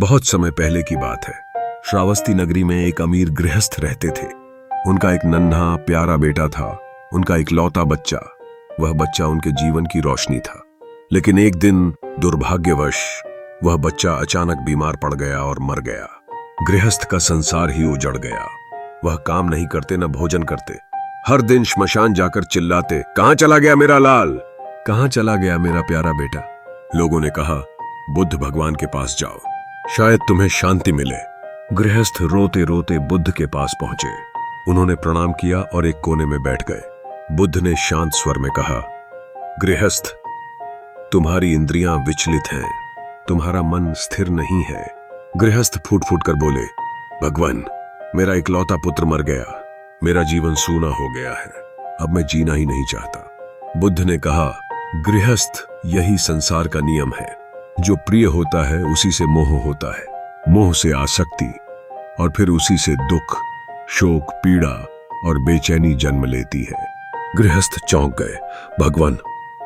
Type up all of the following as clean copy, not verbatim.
बहुत समय पहले की बात है। श्रावस्ती नगरी में एक अमीर गृहस्थ रहते थे। उनका एक नन्हा प्यारा बेटा था, उनका इकलौता बच्चा। वह बच्चा उनके जीवन की रोशनी था। लेकिन एक दिन दुर्भाग्यवश वह बच्चा अचानक बीमार पड़ गया और मर गया। गृहस्थ का संसार ही उजड़ गया। वह काम नहीं करते, न भोजन करते। हर दिन श्मशान जाकर चिल्लाते, कहां चला गया मेरा लाल, कहां चला गया मेरा प्यारा बेटा। लोगों ने कहा, बुद्ध भगवान के पास जाओ, शायद तुम्हें शांति मिले। गृहस्थ रोते रोते बुद्ध के पास पहुंचे। उन्होंने प्रणाम किया और एक कोने में बैठ गए। बुद्ध ने शांत स्वर में कहा, गृहस्थ, तुम्हारी इंद्रियां विचलित हैं, तुम्हारा मन स्थिर नहीं है। गृहस्थ फूट फूट कर बोले, भगवान, मेरा इकलौता पुत्र मर गया, मेरा जीवन सूना हो गया है, अब मैं जीना ही नहीं चाहता। बुद्ध ने कहा, गृहस्थ, यही संसार का नियम है। जो प्रिय होता है उसी से मोह होता है, मोह से आसक्ति, और फिर उसी से दुख, शोक, पीड़ा और बेचैनी जन्म लेती है। गृहस्थ चौंक गए, भगवान,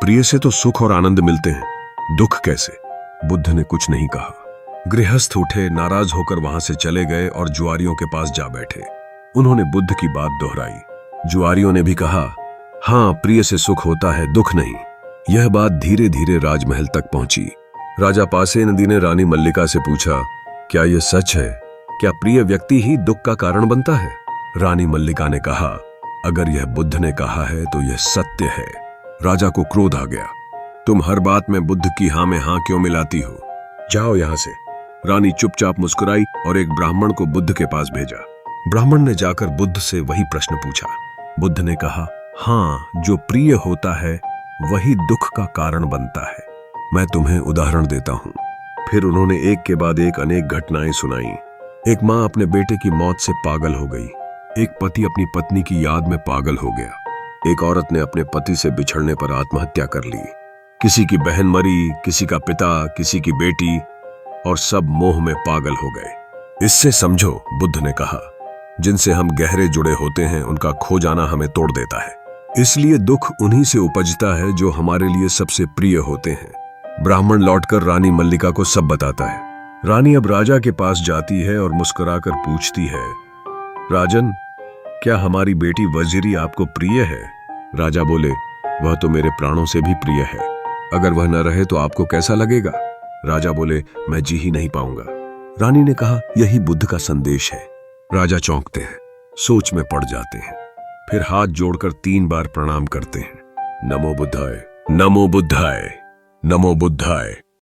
प्रिय से तो सुख और आनंद मिलते हैं, दुख कैसे? बुद्ध ने कुछ नहीं कहा। गृहस्थ उठे, नाराज होकर वहां से चले गए और जुआरियों के पास जा बैठे। उन्होंने बुद्ध की बात दोहराई। जुआरियों ने भी कहा, हां, प्रिय से सुख होता है, दुख नहीं। यह बात धीरे धीरे राजमहल तक पहुंची। राजा पासे नदी ने रानी मल्लिका से पूछा, क्या यह सच है? क्या प्रिय व्यक्ति ही दुख का कारण बनता है? रानी मल्लिका ने कहा, अगर यह बुद्ध ने कहा है तो यह सत्य है। राजा को क्रोध आ गया, तुम हर बात में बुद्ध की हां में हां क्यों मिलाती हो? जाओ यहां से। रानी चुपचाप मुस्कुराई और एक ब्राह्मण को बुद्ध के पास भेजा। ब्राह्मण ने जाकर बुद्ध से वही प्रश्न पूछा। बुद्ध ने कहा, हां, जो प्रिय होता है वही दुख का कारण बनता है। मैं तुम्हें उदाहरण देता हूं। फिर उन्होंने एक के बाद एक अनेक घटनाएं सुनाई। एक मां अपने बेटे की मौत से पागल हो गई। एक पति अपनी पत्नी की याद में पागल हो गया। एक औरत ने अपने पति से बिछड़ने पर आत्महत्या कर ली। किसी की बहन मरी, किसी का पिता, किसी की बेटी, और सब मोह में पागल हो गए। इससे समझो, बुद्ध ने कहा, जिनसे हम गहरे जुड़े होते हैं उनका खो जाना हमें तोड़ देता है। इसलिए दुख उन्हीं से उपजता है जो हमारे लिए सबसे प्रिय होते हैं। ब्राह्मण लौटकर रानी मल्लिका को सब बताता है। रानी अब राजा के पास जाती है और मुस्कुराकर पूछती है, राजन, क्या हमारी बेटी वजीरी आपको प्रिय है? राजा बोले, वह तो मेरे प्राणों से भी प्रिय है। अगर वह न रहे तो आपको कैसा लगेगा? राजा बोले, मैं जी ही नहीं पाऊंगा। रानी ने कहा, यही बुद्ध का संदेश है। राजा चौंकते हैं, सोच में पड़ जाते हैं, फिर हाथ जोड़कर 3 बार प्रणाम करते हैं। नमो बुद्धाय, नमो बुद्धाय, नमो बुद्धाय।